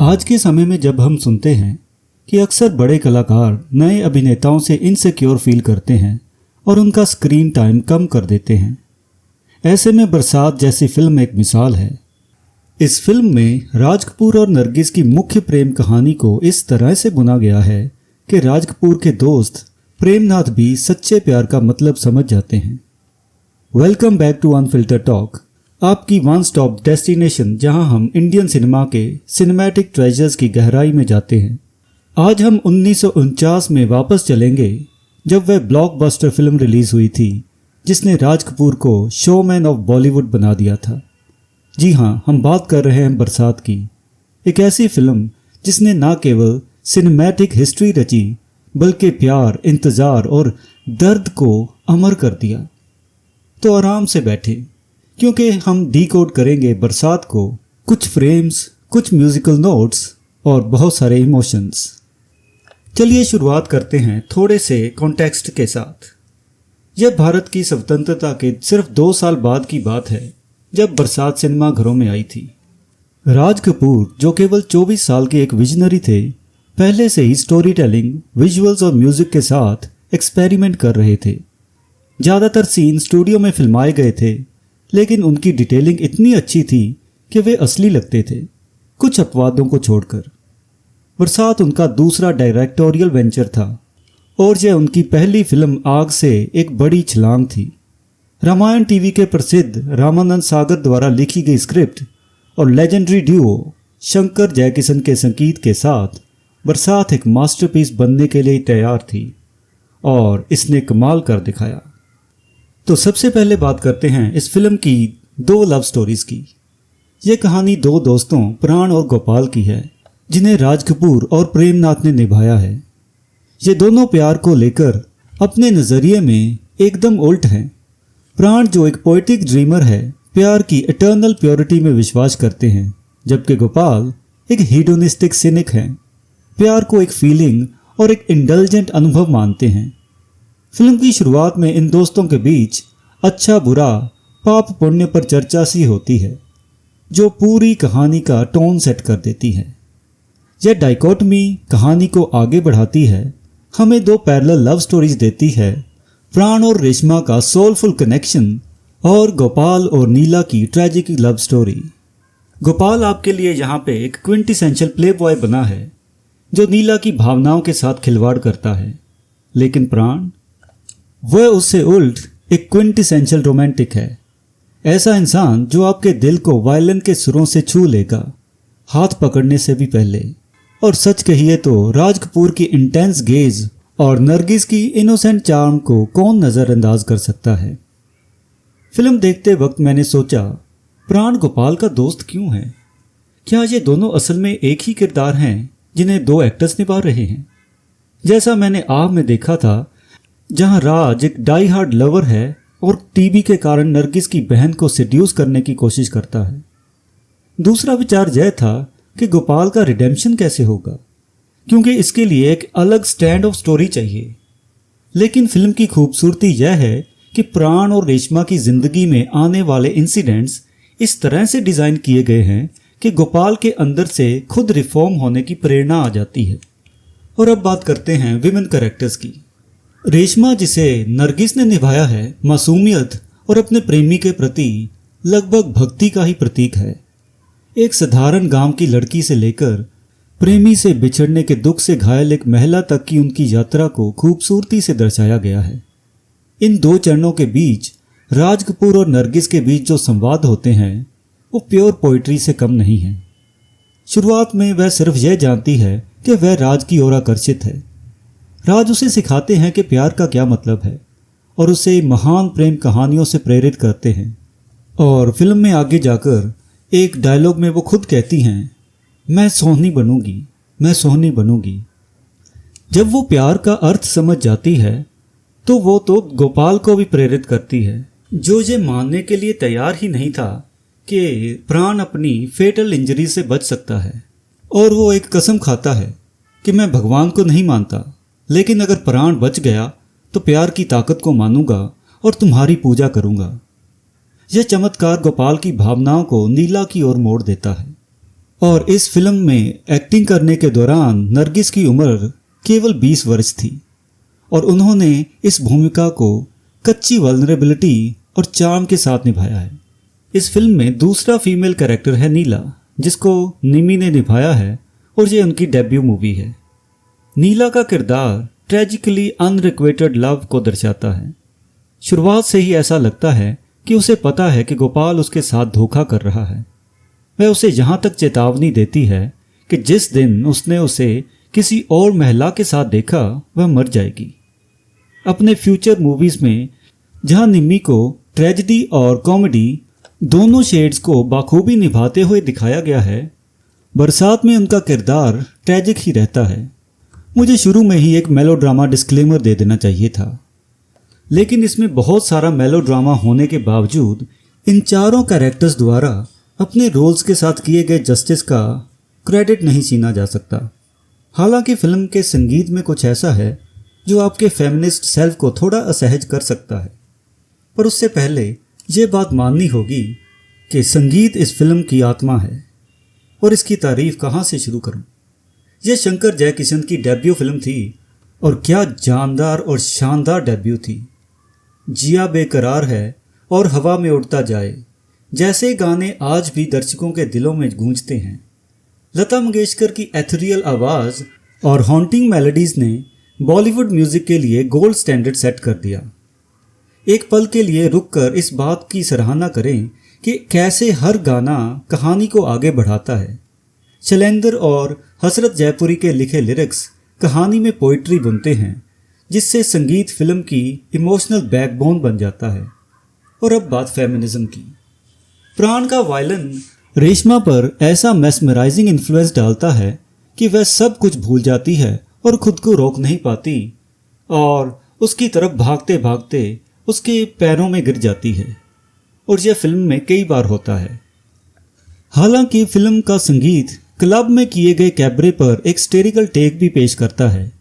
आज के समय में जब हम सुनते हैं कि अक्सर बड़े कलाकार नए अभिनेताओं से इनसिक्योर फील करते हैं और उनका स्क्रीन टाइम कम कर देते हैं, ऐसे में बरसात जैसी फिल्म एक मिसाल है। इस फिल्म में राज कपूर और नरगिस की मुख्य प्रेम कहानी को इस तरह से बुना गया है कि राज कपूर के दोस्त प्रेमनाथ भी सच्चे प्यार का मतलब समझ जाते हैं। Welcome back to unfilter talk, आपकी वन स्टॉप डेस्टिनेशन जहां हम इंडियन सिनेमा के सिनेमैटिक ट्रेजर्स की गहराई में जाते हैं। आज हम 1949 में वापस चलेंगे जब वह ब्लॉकबस्टर फिल्म रिलीज हुई थी जिसने राज कपूर को शोमैन ऑफ बॉलीवुड बना दिया था। जी हाँ, हम बात कर रहे हैं बरसात की, एक ऐसी फिल्म जिसने न केवल सिनेमैटिक हिस्ट्री रची बल्कि प्यार, इंतज़ार और दर्द को अमर कर दिया। तो आराम से बैठे क्योंकि हम डीकोड करेंगे बरसात को, कुछ फ्रेम्स, कुछ म्यूजिकल नोट्स और बहुत सारे इमोशंस। चलिए शुरुआत करते हैं थोड़े से कॉन्टेक्स्ट के साथ। यह भारत की स्वतंत्रता के सिर्फ 2 साल बाद की बात है जब बरसात सिनेमा घरों में आई थी। राज कपूर, जो केवल 24 साल के एक विजनरी थे, पहले से ही स्टोरी टेलिंग, विजुअल्स और म्यूजिक के साथ एक्सपेरिमेंट कर रहे थे। ज़्यादातर सीन स्टूडियो में फिल्माए गए थे, लेकिन उनकी डिटेलिंग इतनी अच्छी थी कि वे असली लगते थे, कुछ अपवादों को छोड़कर। बरसात उनका दूसरा डायरेक्टोरियल वेंचर था और यह उनकी पहली फिल्म आग से एक बड़ी छलांग थी। रामायण टीवी के प्रसिद्ध रामानंद सागर द्वारा लिखी गई स्क्रिप्ट और लेजेंडरी ड्यूओ शंकर जयकिशन के संगीत के साथ बरसात एक मास्टरपीस बनने के लिए तैयार थी और इसने कमाल कर दिखाया। तो सबसे पहले बात करते हैं इस फिल्म की 2 लव स्टोरीज की। यह कहानी 2 दोस्तों प्राण और गोपाल की है जिन्हें राज कपूर और प्रेमनाथ ने निभाया है। ये दोनों प्यार को लेकर अपने नज़रिए में एकदम उल्ट हैं। प्राण, जो एक पोएटिक ड्रीमर है, प्यार की इटर्नल प्योरिटी में विश्वास करते हैं, जबकि गोपाल एक हीडोनिस्टिक सिनिक है, प्यार को एक फीलिंग और एक इंडल्जेंट अनुभव मानते हैं। फिल्म की शुरुआत में इन दोस्तों के बीच अच्छा बुरा, पाप पुण्य पर चर्चा सी होती है जो पूरी कहानी का टोन सेट कर देती है। यह डाइकोटमी कहानी को आगे बढ़ाती है, हमें 2 पैरेलल लव स्टोरीज देती है, प्राण और रेशमा का सोलफुल कनेक्शन और गोपाल और नीला की ट्रेजिक लव स्टोरी। गोपाल आपके लिए यहाँ पे एक क्विंटेसेंशियल प्लेबॉय बना है जो नीला की भावनाओं के साथ खिलवाड़ करता है, लेकिन प्राण, वह उससे उल्ट एक क्विंटेसेंशियल रोमांटिक है, ऐसा इंसान जो आपके दिल को वायलिन के सुरों से छू लेगा, हाथ पकड़ने से भी पहले। और सच कहिए तो राज कपूर की इंटेंस गेज और नरगिस की इनोसेंट चार्म को कौन नज़रअंदाज कर सकता है। फिल्म देखते वक्त मैंने सोचा, प्राण गोपाल का दोस्त क्यों है? क्या ये दोनों असल में एक ही किरदार हैं जिन्हें 2 एक्टर्स निभा रहे हैं? जैसा मैंने आग में देखा था, जहां राज एक डाई हार्ड लवर है और टीबी के कारण नरगिस की बहन को सेड्यूस करने की कोशिश करता है। दूसरा विचार यह था कि गोपाल का रिडेम्पशन कैसे होगा, क्योंकि इसके लिए एक अलग स्टैंड ऑफ स्टोरी चाहिए। लेकिन फिल्म की खूबसूरती यह है कि प्राण और रेशमा की जिंदगी में आने वाले इंसिडेंट्स इस तरह से डिजाइन किए गए हैं कि गोपाल के अंदर से खुद रिफॉर्म होने की प्रेरणा आ जाती है। और अब बात करते हैं विमेन कैरेक्टर्स की। रेशमा, जिसे नरगिस ने निभाया है, मासूमियत और अपने प्रेमी के प्रति लगभग भक्ति का ही प्रतीक है। एक साधारण गांव की लड़की से लेकर प्रेमी से बिछड़ने के दुख से घायल एक महिला तक की उनकी यात्रा को खूबसूरती से दर्शाया गया है। इन 2 चरणों के बीच राज कपूर और नरगिस के बीच जो संवाद होते हैं वो प्योर पोइट्री से कम नहीं है। शुरुआत में वह सिर्फ यह जानती है कि वह राज की ओर आकर्षित है। राज उसे सिखाते हैं कि प्यार का क्या मतलब है और उसे महान प्रेम कहानियों से प्रेरित करते हैं। और फिल्म में आगे जाकर एक डायलॉग में वो खुद कहती हैं, मैं सोहनी बनूंगी, मैं सोहनी बनूंगी। जब वो प्यार का अर्थ समझ जाती है तो वो तो गोपाल को भी प्रेरित करती है, जो ये मानने के लिए तैयार ही नहीं था कि प्राण अपनी फेटल इंजरी से बच सकता है। और वो एक कसम खाता है कि मैं भगवान को नहीं मानता, लेकिन अगर प्राण बच गया तो प्यार की ताकत को मानूंगा और तुम्हारी पूजा करूंगा। यह चमत्कार गोपाल की भावनाओं को नीला की ओर मोड़ देता है और इस फिल्म में एक्टिंग करने के दौरान नरगिस की उम्र केवल 20 वर्ष थी और उन्होंने इस भूमिका को कच्ची वल्नरेबिलिटी और चार्म के साथ निभाया है। इस फिल्म में दूसरा फीमेल कैरेक्टर है नीला, जिसको निमी ने निभाया है और ये उनकी डेब्यू मूवी है। नीला का किरदार ट्रेजिकली अनरिक्वेटेड लव को दर्शाता है। शुरुआत से ही ऐसा लगता है कि उसे पता है कि गोपाल उसके साथ धोखा कर रहा है। वह उसे यहाँ तक चेतावनी देती है कि जिस दिन उसने उसे किसी और महिला के साथ देखा वह मर जाएगी। अपने फ्यूचर मूवीज में जहाँ निम्मी को ट्रेजेडी और कॉमेडी दोनों शेड्स को बाखूबी निभाते हुए दिखाया गया है, बरसात में उनका किरदार ट्रेजिक ही रहता है। मुझे शुरू में ही एक मेलोड्रामा डिस्क्लेमर दे देना चाहिए था, लेकिन इसमें बहुत सारा मेलोड्रामा होने के बावजूद इन चारों कैरेक्टर्स द्वारा अपने रोल्स के साथ किए गए जस्टिस का क्रेडिट नहीं छीना जा सकता। हालांकि फिल्म के संगीत में कुछ ऐसा है जो आपके फेमिनिस्ट सेल्फ को थोड़ा असहज कर सकता है, पर उससे पहले ये बात माननी होगी कि संगीत इस फिल्म की आत्मा है और इसकी तारीफ कहाँ से शुरू करूं। यह शंकर जयकिशन की डेब्यू फिल्म थी और क्या जानदार और शानदार डेब्यू थी। जिया बेकरार है और हवा में उड़ता जाए जैसे गाने आज भी दर्शकों के दिलों में गूंजते हैं। लता मंगेशकर की एथेरियल आवाज़ और हॉन्टिंग मेलोडीज़ ने बॉलीवुड म्यूज़िक के लिए गोल्ड स्टैंडर्ड सेट कर दिया। एक पल के लिए रुककर इस बात की सराहना करें कि कैसे हर गाना कहानी को आगे बढ़ाता है। शैलेंद्र और हसरत जयपुरी के लिखे लिरिक्स कहानी में पोइट्री बुनते हैं, जिससे संगीत फिल्म की इमोशनल बैकबोन बन जाता है। और अब बात फेमिनिज्म की। प्राण का वायलिन रेशमा पर ऐसा मेस्मराइजिंग इन्फ्लुएंस डालता है कि वह सब कुछ भूल जाती है और खुद को रोक नहीं पाती और उसकी तरफ भागते भागते उसके पैरों में गिर जाती है, और यह फिल्म में कई बार होता है। हालांकि फिल्म का संगीत क्लब में किए गए कैबरे पर एक स्टेरिकल टेक भी पेश करता है,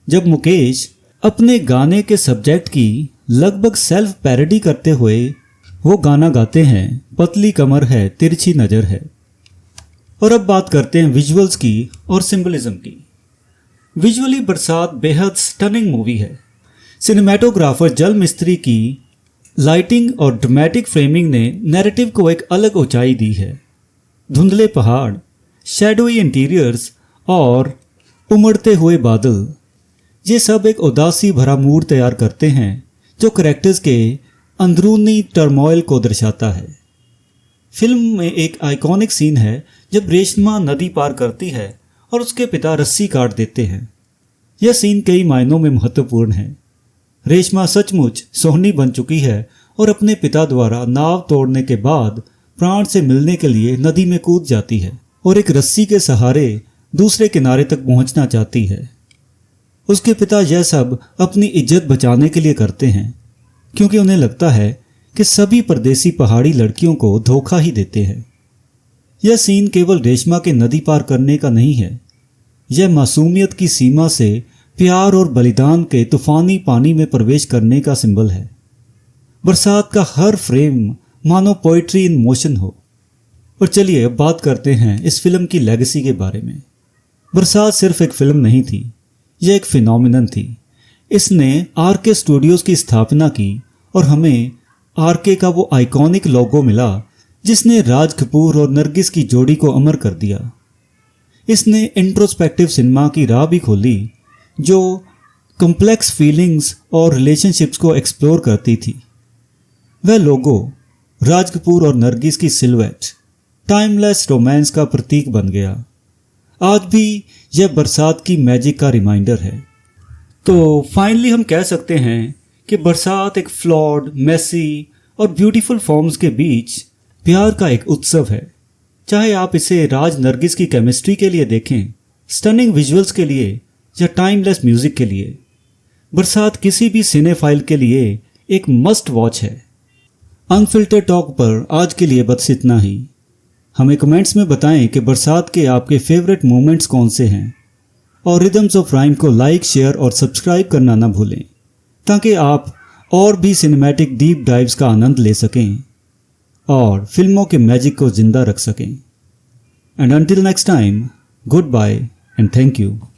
जब मुकेश अपने गाने के सब्जेक्ट की लगभग सेल्फ पैरोडी करते हुए वो गाना गाते हैं, पतली कमर है तिरछी नज़र है। और अब बात करते हैं विजुअल्स की और सिंबलिज्म की। विजुअली बरसात बेहद स्टनिंग मूवी है। सिनेमेटोग्राफर जल मिस्त्री की लाइटिंग और ड्रामेटिक फ्रेमिंग ने नैरेटिव को एक अलग ऊंचाई दी है। धुंधले पहाड़, शैडोई इंटीरियर्स और उमड़ते हुए बादल, ये सब एक उदासी भरा मूड तैयार करते हैं जो कैरेक्टर्स के अंदरूनी टर्मोइल को दर्शाता है। फिल्म में एक आइकॉनिक सीन है जब रेशमा नदी पार करती है और उसके पिता रस्सी काट देते हैं। यह सीन कई मायनों में महत्वपूर्ण है। रेशमा सचमुच सोहनी बन चुकी है और अपने पिता द्वारा नाव तोड़ने के बाद प्राण से मिलने के लिए नदी में कूद जाती है और एक रस्सी के सहारे दूसरे किनारे तक पहुंचना चाहती है। उसके पिता यह सब अपनी इज्जत बचाने के लिए करते हैं, क्योंकि उन्हें लगता है कि सभी परदेसी पहाड़ी लड़कियों को धोखा ही देते हैं। यह सीन केवल रेशमा के नदी पार करने का नहीं है, यह मासूमियत की सीमा से प्यार और बलिदान के तूफानी पानी में प्रवेश करने का सिंबल है। बरसात का हर फ्रेम मानो पोइट्री इन मोशन हो। और चलिए अब बात करते हैं इस फिल्म की लेगेसी के बारे में। बरसात सिर्फ एक फिल्म नहीं थी, यह एक फिनोमिनन थी। इसने आरके स्टूडियोज़ की स्थापना की और हमें आरके का वो आइकॉनिक लोगो मिला जिसने राज कपूर और नरगिस की जोड़ी को अमर कर दिया। इसने इंट्रोस्पेक्टिव सिनेमा की राह भी खोली जो कॉम्प्लेक्स फीलिंग्स और रिलेशनशिप्स को एक्सप्लोर करती थी। वह लोगो राज कपूर और नरगिस की सिलुएट टाइमलेस रोमांस का प्रतीक बन गया। आज भी यह बरसात की मैजिक का रिमाइंडर है। तो फाइनली हम कह सकते हैं कि बरसात एक फ्लॉड, मेसी और ब्यूटीफुल फॉर्म्स के बीच प्यार का एक उत्सव है। चाहे आप इसे राज नरगिस की केमिस्ट्री के लिए देखें, स्टनिंग विजुअल्स के लिए या टाइमलेस म्यूजिक के लिए, बरसात किसी भी सिनेफाइल के लिए एक मस्ट वॉच है। अनफिल्टर टॉक पर आज के लिए बस इतना ही। हमें कमेंट्स में बताएं कि बरसात के आपके फेवरेट मोमेंट्स कौन से हैं, और रिदम्स ऑफ राइम को लाइक, शेयर और सब्सक्राइब करना ना भूलें, ताकि आप और भी सिनेमैटिक डीप डाइव्स का आनंद ले सकें और फिल्मों के मैजिक को जिंदा रख सकें। And until next time, goodbye and thank you.